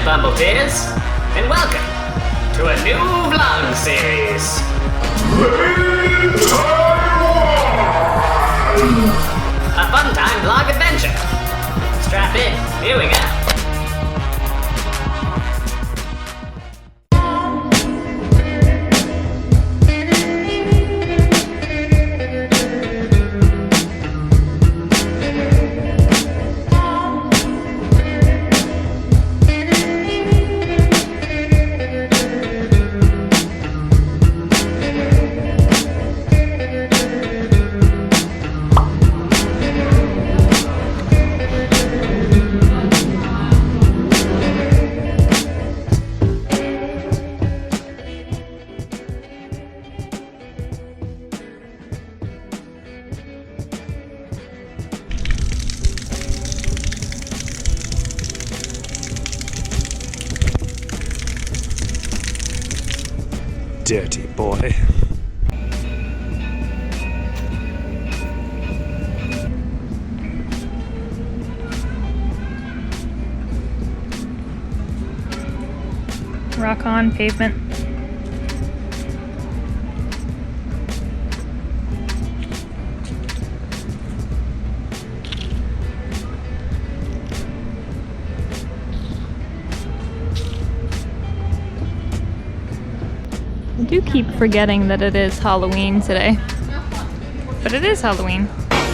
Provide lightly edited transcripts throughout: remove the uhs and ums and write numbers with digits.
Bumblebeers, and welcome to a new vlog series. A fun time vlog adventure. Strap in, here we go. Dirty boy. Rock on pavement. I do keep forgetting that it is Halloween today. But it is Halloween.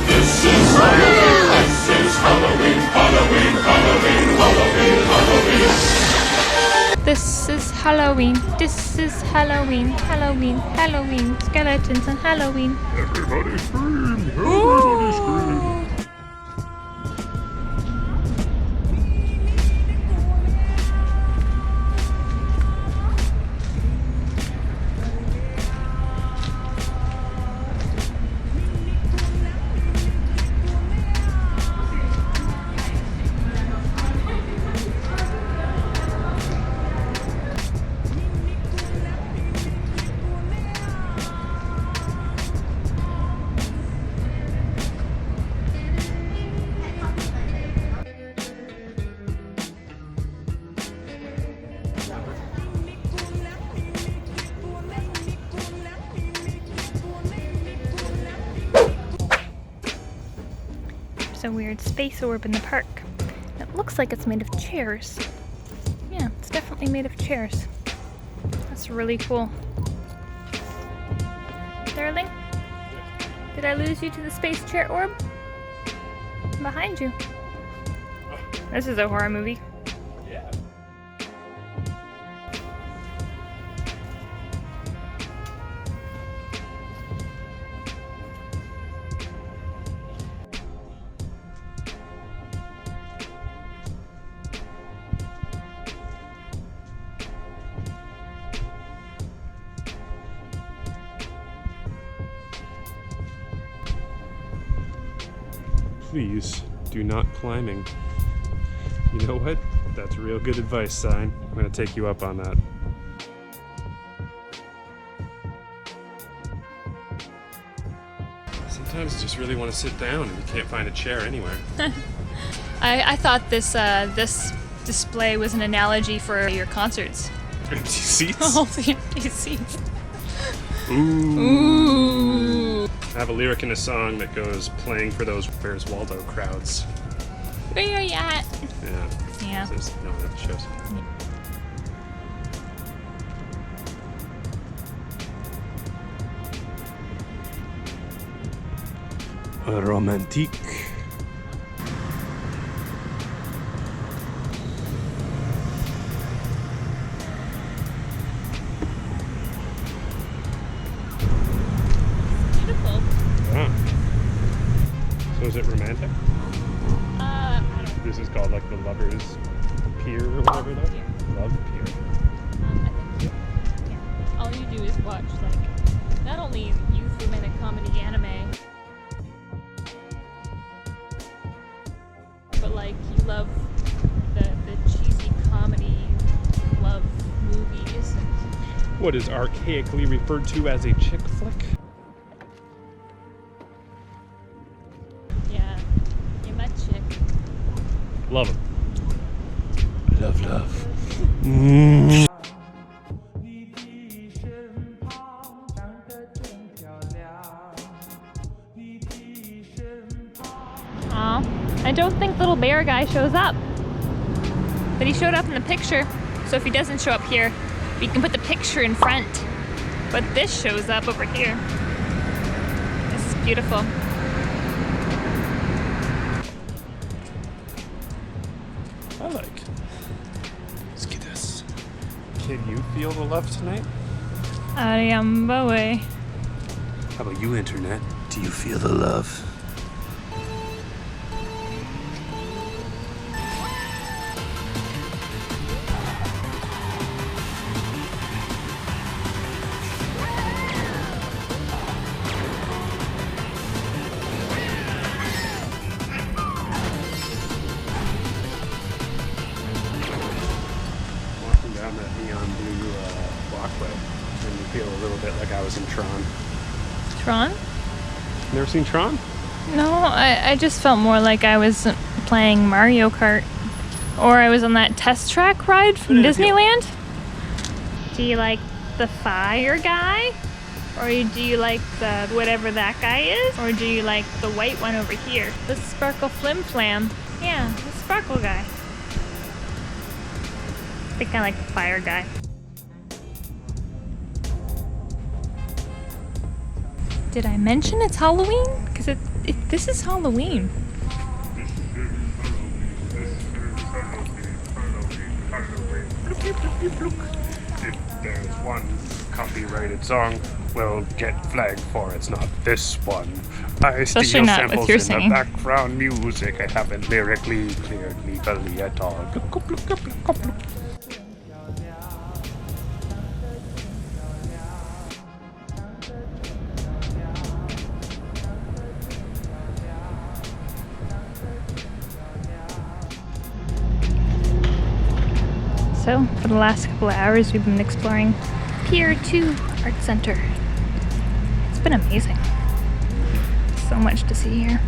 This is Halloween, this is Halloween, Halloween, Halloween, Halloween, Halloween. This is Halloween. This is Halloween. Halloween. Halloween. Skeletons on Halloween. Everybody scream, everybody scream. There's a weird space orb in the park. It looks like it's made of chairs. Yeah, it's definitely made of chairs. That's really cool. Darling? Did I lose you to the space chair orb? I'm behind you. This is a horror movie. Yeah. Please do not climbing. You know what? That's real good advice, Sign. I'm gonna take you up on that. Sometimes you just really want to sit down and you can't find a chair anywhere. I thought this display was an analogy for your concerts. Empty seats? All the empty seats. Ooh. Ooh. I have a lyric in a song that goes, playing for those Where's Waldo crowds. Where are you at? Yeah. Yeah. Says, no, that shows. Romantique. Beautiful. Ah. So is it romantic? I don't This is called like the Lovers Pier or whatever though? Pier. Love Pier. I think, yeah. All you do is watch, like, not only youth romantic comedy anime, but like, you love the cheesy comedy love movies. What is archaically referred to as a chick flick? Yeah, you met chick. Love him. Love, love. Aw, I don't think little bear guy shows up. But he showed up in the picture, so if he doesn't show up here, we can put the picture in front. But this shows up over here. This is beautiful. I like. Let's get this. Can you feel the love tonight? Ariambawe. How about you, Internet? Do you feel the love? Walking down that neon blue walkway, and you feel a little bit like I was in Tron. Tron? Never seen Tron? No, I just felt more like I was playing Mario Kart. Or I was on that test track ride from Disneyland. Do you like the fire guy? Or do you like the whatever that guy is? Or do you like the white one over here? The sparkle flim flam. Yeah, the sparkle guy. I think I like the fire guy. Did I mention it's Halloween? Because this is Halloween. If there's one copyrighted song, we'll get flagged for it's not this one. I Especially steal not with samples your in singing. the background music. I haven't lyrically cleared legally at all. So, for the last couple of hours, we've been exploring Pier 2 Art Center. It's been amazing. So much to see here.